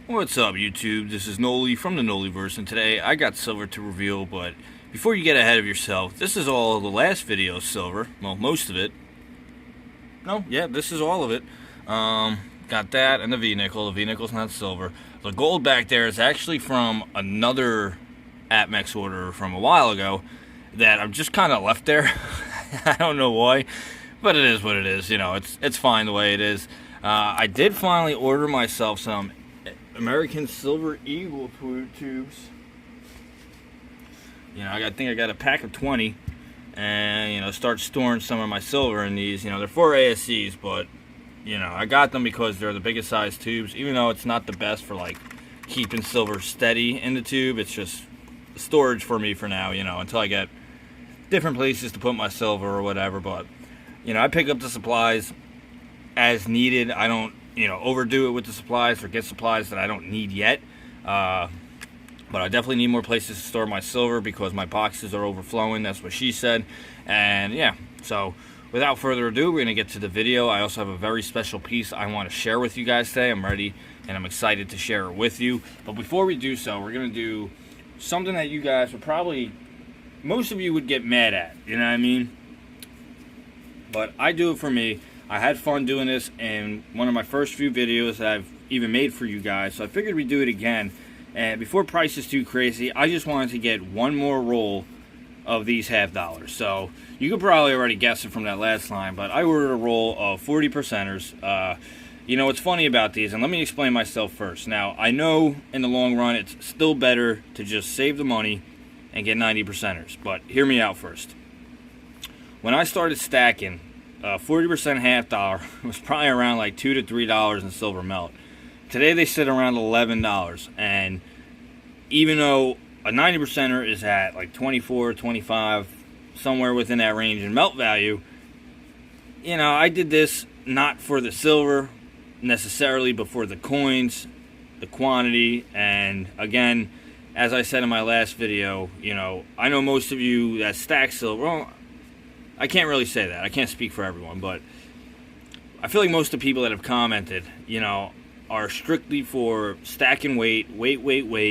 What's up, YouTube? This is Noli from the Noliverse, and today I got silver to reveal, but before you get ahead of yourself, this is all the last video's silver. Well, most of it. No, yeah, this is all of it. Got that and the V-nickel. The V-nickel's not silver. The gold back there is actually from another APMEX order from a while ago that I've just kind of left there. I don't know why, but it is what it is. You know, it's fine the way it is. I did finally order myself some American Silver Eagle tubes. You know, I think I got a pack of 20, and start storing some of my silver in these. They're for ASCs, but I got them because they're the biggest size tubes. Even though it's not the best for like keeping silver steady in the tube, it's just storage for me for now. Until I get different places to put my silver or whatever. But I pick up the supplies as needed. I don't overdo it with the supplies or get supplies that I don't need yet. But I definitely need more places to store my silver because my boxes are overflowing. That's what she said. And yeah, so without further ado, we're going to get to the video. I also have a very special piece I want to share with you guys today. I'm ready and I'm excited to share it with you. But before we do so, we're going to do something that you guys would probably, most of you would get mad at. You know what I mean? But I do it for me. I had fun doing this in one of my first few videos that I've even made for you guys, so I figured we'd do it again. And before price is too crazy, I just wanted to get one more roll of these $half. So you could probably already guess it from that last line, but I ordered a roll of 40 percenters. What's funny about these, and let me explain myself first. Now, I know in the long run it's still better to just save the money and get 90 percenters, but hear me out first. When I started stacking, 40% $half was probably around like $2 to $3 in silver melt. Today they sit around $11, and even though a 90%er is at like 24, 25, somewhere within that range in melt value, I did this not for the silver necessarily, but for the coins, the quantity, and again, as I said in my last video, I know most of you that stack silver, well, I can't really say that. I can't speak for everyone, but I feel like most of the people that have commented, are strictly for stacking weight,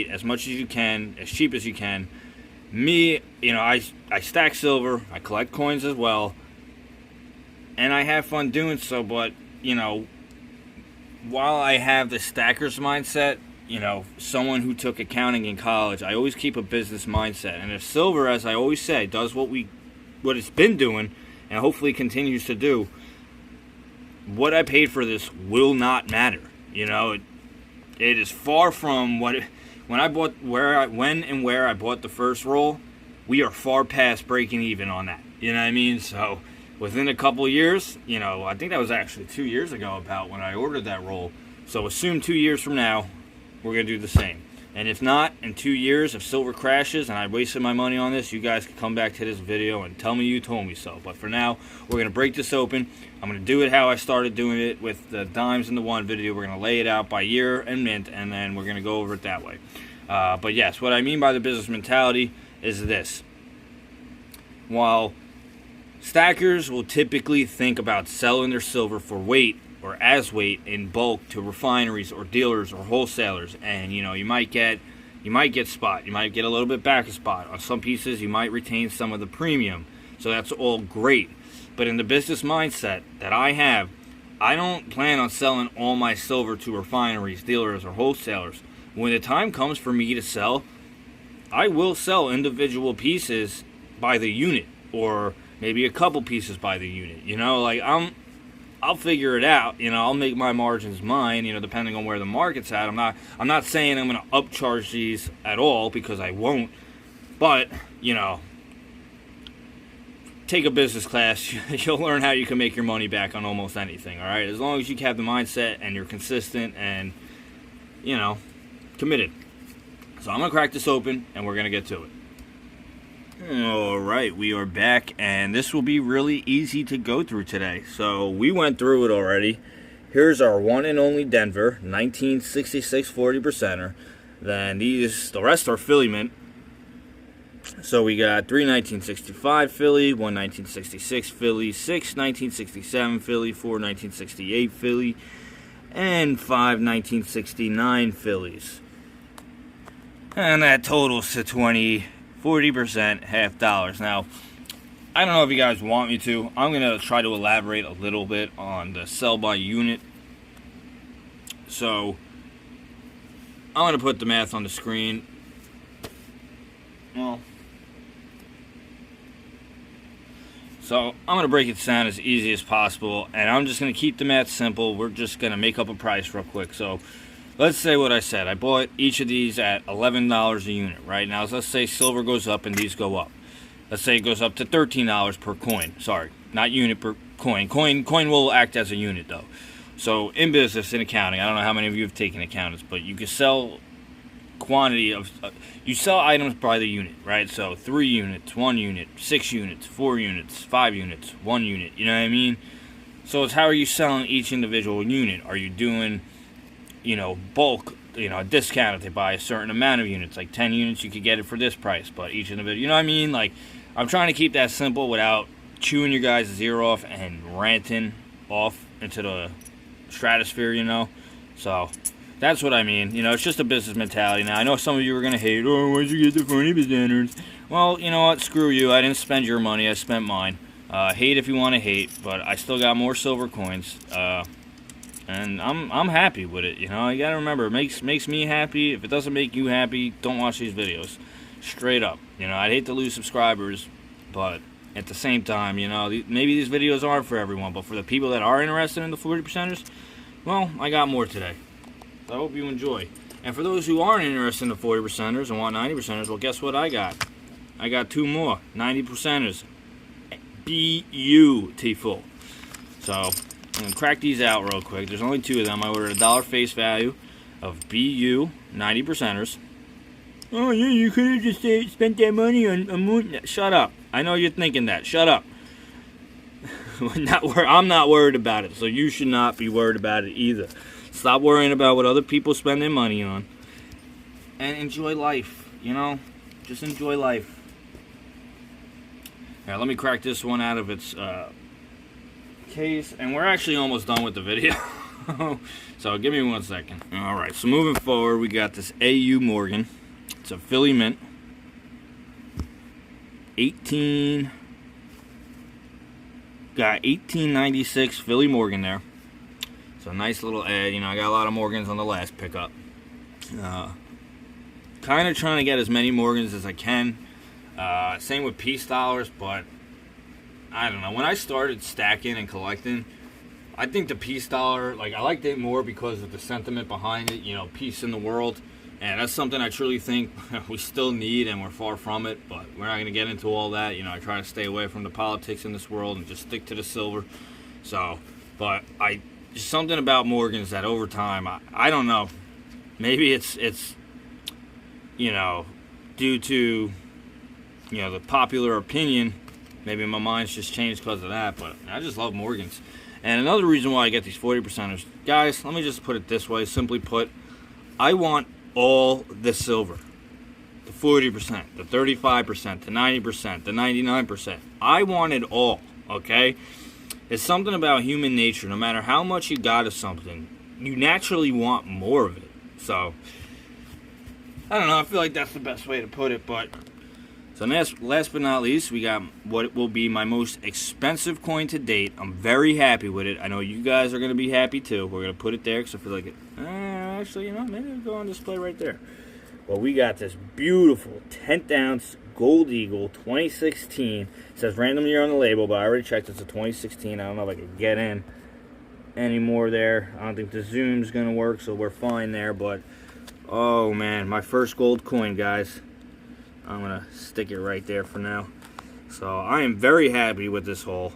as much as you can, as cheap as you can. Me, I stack silver, I collect coins as well, and I have fun doing so, but, while I have the stacker's mindset, someone who took accounting in college, I always keep a business mindset. And if silver, as I always say, does what it's been doing and hopefully continues to do, what I paid for this will not matter. It is far from what when I bought the first roll, we are far past breaking even on that. You know what I mean? So within a couple of years, I think that was actually 2 years ago about when I ordered that roll. So assume 2 years from now, we're going to do the same. And if not, in 2 years, if silver crashes and I wasted my money on this, you guys can come back to this video and tell me you told me so. But for now, we're going to break this open. I'm going to do it how I started doing it with the dimes in the one video. We're going to lay it out by year and mint, and then we're going to go over it that way. But yes, what I mean by the business mentality is this. While stackers will typically think about selling their silver for weight, or as weight in bulk to refineries or dealers or wholesalers, and you might get spot, you might get a little bit back of spot on some pieces, you might retain some of the premium, so that's all great. But in the business mindset that I have, I don't plan on selling all my silver to refineries, dealers, or wholesalers. When the time comes for me to sell, I will sell individual pieces by the unit, or maybe a couple pieces by the unit. I'll figure it out. I'll make my margins mine, depending on where the market's at. I'm not saying I'm going to upcharge these at all, because I won't. But, take a business class. You'll learn how you can make your money back on almost anything, all right? As long as you have the mindset and you're consistent and, committed. So I'm going to crack this open, and we're going to get to it. Alright, we are back, and this will be really easy to go through today. So we went through it already. Here's our one and only Denver 1966 40 percenter. Then the rest are Philly mint. So we got 3 1965 Philly, 1 1966 Philly, 6 1967 Philly, 4 1968 Philly, and 5 1969 Phillies. And that totals to 40%, $half. Now, I don't know if you guys want me to. I'm going to try to elaborate a little bit on the sell by unit. So, I'm going to put the math on the screen. Well, so I'm going to break it down as easy as possible, and I'm just going to keep the math simple. We're just going to make up a price real quick. So, let's say what I said. I bought each of these at $11 a unit, right? Now, let's say silver goes up and these go up. Let's say it goes up to $13 per coin. Sorry, not unit per coin. Coin will act as a unit, though. So, in business, in accounting, I don't know how many of you have taken accountants, but you can sell quantity of... you sell items by the unit, right? So, 3 units, 1 unit, 6 units, 4 units, 5 units, 1 unit. You know what I mean? So, it's how are you selling each individual unit? Are you doing... bulk, a discount if they buy a certain amount of units, like 10 units, you could get it for this price, but each individual, you know what I mean? Like, I'm trying to keep that simple without chewing your guys' ear off and ranting off into the stratosphere, So, that's what I mean. It's just a business mentality. Now, I know some of you are going to hate, why'd you get the 40%ers? Well, you know what? Screw you. I didn't spend your money. I spent mine. Hate if you want to hate, but I still got more silver coins. And I'm happy with it, You gotta remember, it makes me happy. If it doesn't make you happy, don't watch these videos. Straight up. I'd hate to lose subscribers, but at the same time, maybe these videos aren't for everyone, but for the people that are interested in the 40%ers, well, I got more today. So I hope you enjoy. And for those who aren't interested in the 40%ers and want 90%ers, well, guess what I got? I got 2 more 90%ers. Beautiful. So, I'm going to crack these out real quick. There's only 2 of them. I ordered $1 face value of BU 90%ers. Oh, yeah, you could have just spent that money on moon. Shut up. I know you're thinking that. Shut up. I'm not worried about it, so you should not be worried about it either. Stop worrying about what other people spend their money on. And enjoy life, Just enjoy life. Now, let me crack this one out of its case. And we're actually almost done with the video. So, give me 1 second. Alright, so moving forward, we got this A.U. Morgan. It's a Philly Mint. 1896 Philly Morgan there. So nice little ad. I got a lot of Morgans on the last pickup. Kind of trying to get as many Morgans as I can. Same with peace dollars, but I don't know. When I started stacking and collecting, I think the peace dollar, I liked it more because of the sentiment behind it. Peace in the world. And that's something I truly think we still need, and we're far from it. But we're not going to get into all that. I try to stay away from the politics in this world and just stick to the silver. So, but just something about Morgans that over time, I don't know. Maybe it's due to, the popular opinion. Maybe my mind's just changed because of that. But I just love Morgans. And another reason why I get these 40%ers, guys, let me just put it this way. Simply put, I want all the silver. The 40%, the 35%, the 90%, the 99%. I want it all, okay? It's something about human nature. No matter how much you got of something, you naturally want more of it. So, I don't know. I feel like that's the best way to put it. But, so last but not least, we got what will be my most expensive coin to date. I'm very happy with it. I know you guys are going to be happy too. We're going to put it there because I feel like it... actually, maybe it'll go on display right there. Well, we got this beautiful 10th ounce Gold Eagle 2016. It says random year on the label, but I already checked. It's a 2016. I don't know if I can get in any more there. I don't think the zoom's going to work, so we're fine there. But, oh, man, my first gold coin, guys. I'm going to stick it right there for now. So, I am very happy with this haul.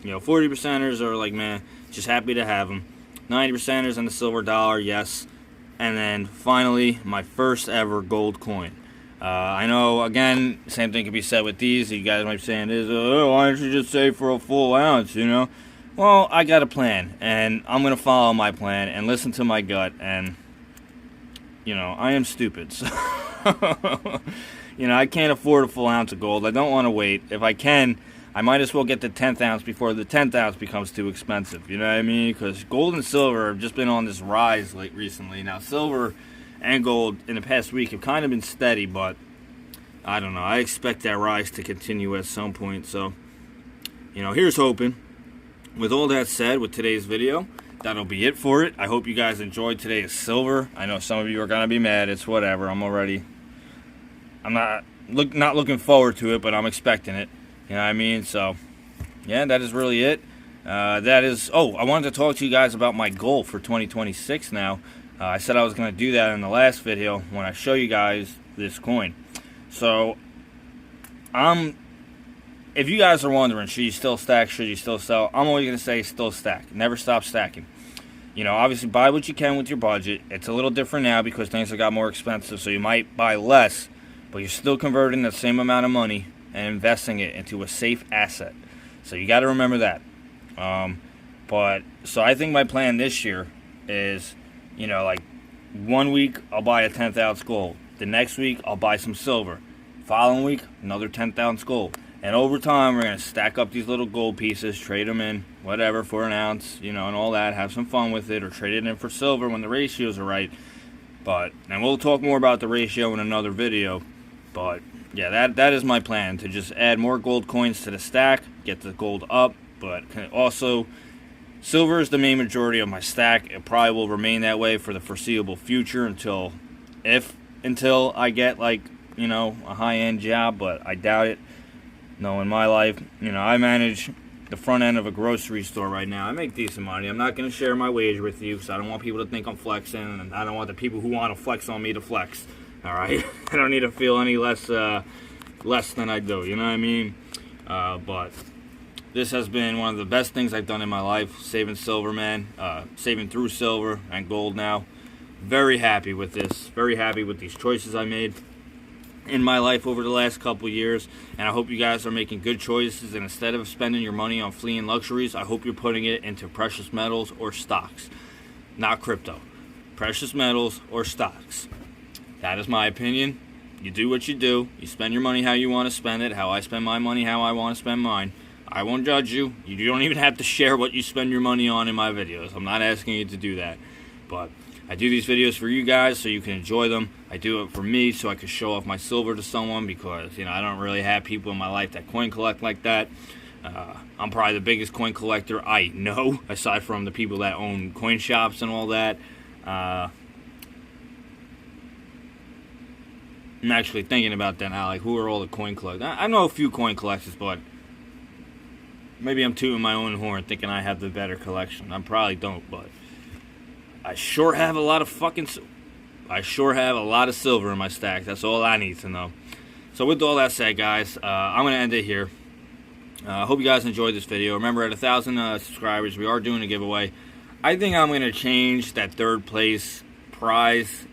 40%ers are like, man, just happy to have them. 90%ers and the silver dollar, yes. And then, finally, my first ever gold coin. I know, again, same thing can be said with these. You guys might be saying, why don't you just say for a full ounce, Well, I got a plan, and I'm going to follow my plan and listen to my gut, and, I am stupid. So I can't afford a full ounce of gold. I don't want to wait. If I can, I might as well get the 10th ounce before the 10th ounce becomes too expensive. You know what I mean? Because gold and silver have just been on this rise recently. Now, silver and gold in the past week have kind of been steady, but I don't know. I expect that rise to continue at some point. So, here's hoping. With all that said, with today's video, that'll be it for it. I hope you guys enjoyed today's silver. I know some of you are going to be mad. It's whatever. I'm not looking forward to it, but I'm expecting it. You know what I mean? So, yeah, that is really it. I wanted to talk to you guys about my goal for 2026 now. I said I was going to do that in the last video when I show you guys this coin. So, if you guys are wondering, should you still stack, should you still sell, I'm always going to say still stack. Never stop stacking. Obviously buy what you can with your budget. It's a little different now because things have got more expensive, so you might buy less, but you're still converting the same amount of money and investing it into a safe asset. So you got to remember that. So I think my plan this year is, like 1 week I'll buy a 10th ounce gold. The next week I'll buy some silver. Following week, another 10th ounce gold. And over time, we're going to stack up these little gold pieces, trade them in, whatever, for an ounce, and all that. Have some fun with it, or trade it in for silver when the ratios are right. And we'll talk more about the ratio in another video. But, yeah, that is my plan, to just add more gold coins to the stack, get the gold up. But also, silver is the main majority of my stack. It probably will remain that way for the foreseeable future until I get, a high-end job, but I doubt it. No, in my life, I manage the front end of a grocery store right now. I make decent money. I'm not going to share my wage with you because I don't want people to think I'm flexing, and I don't want the people who want to flex on me to flex. All right? I don't need to feel any less than I do. You know what I mean? But this has been one of the best things I've done in my life, saving silver, man. Saving through silver and gold now. Very happy with this. Very happy with these choices I made in my life over the last couple years, and I hope you guys are making good choices, and instead of spending your money on fleeing luxuries, I hope you're putting it into precious metals or stocks, not crypto. Precious metals or stocks. That is my opinion. You do what you do. You spend your money how you want to spend it, how I spend my money, how I want to spend mine. I won't judge you. You don't even have to share what you spend your money on in my videos. I'm not asking you to do that, but I do these videos for you guys so you can enjoy them. I do it for me so I can show off my silver to someone because, I don't really have people in my life that coin collect like that. I'm probably the biggest coin collector I know, aside from the people that own coin shops and all that. I'm actually thinking about that now, who are all the coin collectors? I know a few coin collectors, but maybe I'm tooting my own horn thinking I have the better collection. I probably don't, but I sure have a lot of silver in my stack. That's all I need to know. So with all that said, guys, I'm going to end it here. I hope you guys enjoyed this video. Remember, at 1,000 subscribers, we are doing a giveaway. I think I'm going to change that third place prize.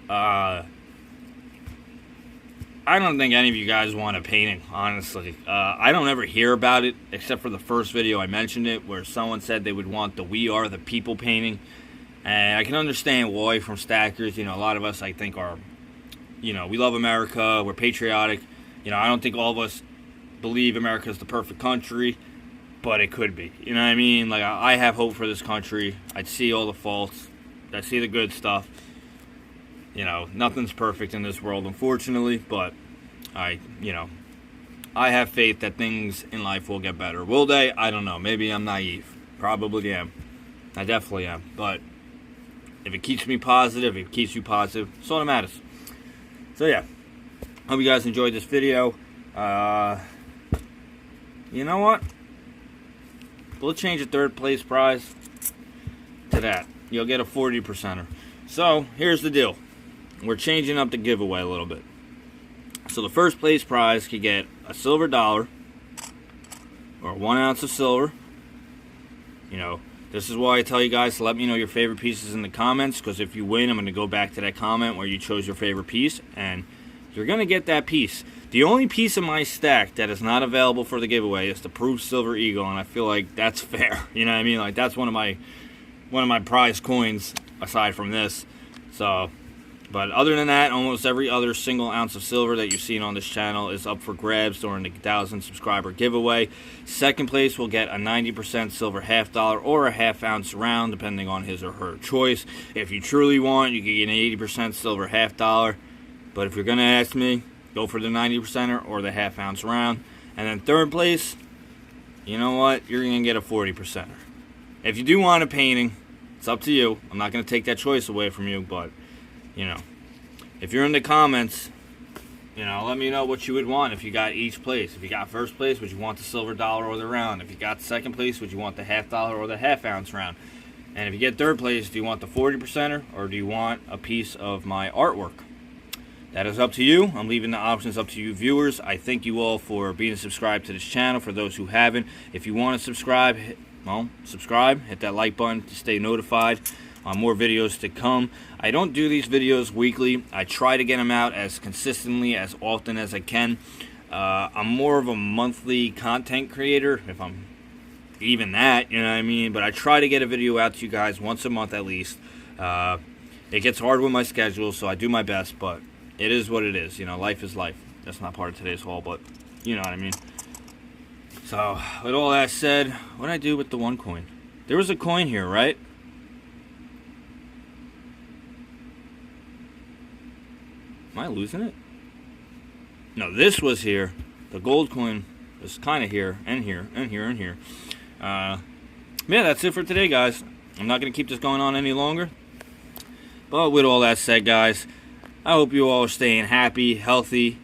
I don't think any of you guys want a painting, honestly. I don't ever hear about it, except for the first video I mentioned it, where someone said they would want the We Are the People painting. And I can understand why from stackers. A lot of us, I think, are, we love America. We're patriotic. I don't think all of us believe America is the perfect country, but it could be. You know what I mean? I have hope for this country. I see all the faults. I see the good stuff. Nothing's perfect in this world, unfortunately, but I have faith that things in life will get better. Will they? I don't know. Maybe I'm naive. Probably am. I definitely am. But if it keeps me positive, if it keeps you positive, that's all that matters. So yeah, hope you guys enjoyed this video. You know what? We'll change the third place prize to that. You'll get a 40%er. So here's the deal. We're changing up the giveaway a little bit. So the first place prize could get a silver dollar or 1 ounce of silver. This is why I tell you guys to let me know your favorite pieces in the comments, because if you win, I'm going to go back to that comment where you chose your favorite piece, and you're going to get that piece. The only piece of my stack that is not available for the giveaway is the Proof Silver Eagle, and I feel like that's fair. You know what I mean? That's one of my prize coins aside from this. So But other than that, almost every other single ounce of silver that you've seen on this channel is up for grabs during the 1,000 subscriber giveaway. Second place will get a 90% silver half dollar or a half-ounce round, depending on his or her choice. If you truly want, you can get an 80% silver half dollar. But if you're going to ask me, go for the 90%er or the half-ounce round. And then third place, you know what? You're going to get a 40%er. If you do want a painting, it's up to you. I'm not going to take that choice away from you, but, you know, if you're in the comments, you know, let me know what you would want if you got each place. If you got first place, would you want the silver dollar or the round? If you got second place, would you want the half dollar or the half-ounce round? And if you get third place, do you want the 40%er or do you want a piece of my artwork? That is up to you. I'm leaving the options up to you viewers. I thank you all for being subscribed to this channel. For those who haven't, if you want to subscribe, subscribe. Hit that like button to stay notified on more videos to come. I don't do these videos weekly. I try to get them out as consistently, as often as I can. I'm more of a monthly content creator, if I'm even that, you know what I mean? But I try to get a video out to you guys once a month at least. It gets hard with my schedule, so I do my best, but it is what it is. You know, life is life. That's not part of today's haul, but you know what I mean. So, with all that said, what did I do with the one coin? There was a coin here, right? Am I losing it? No, this was here. The gold coin is kind of here, and here, and here, and here. Yeah, that's it for today, guys. I'm not going to keep this going on any longer. But with all that said, guys, I hope you all are staying happy, healthy,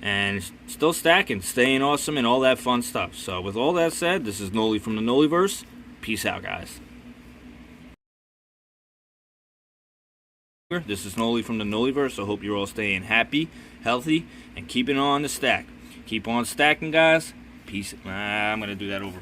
and still stacking, staying awesome, and all that fun stuff. So with all that said, this is Noli from the Noliverse. Peace out, guys. This is Noli from the Noliverse. I hope you're all staying happy, healthy, and keeping on the stack. Keep on stacking, guys. Peace. I'm going to do that over.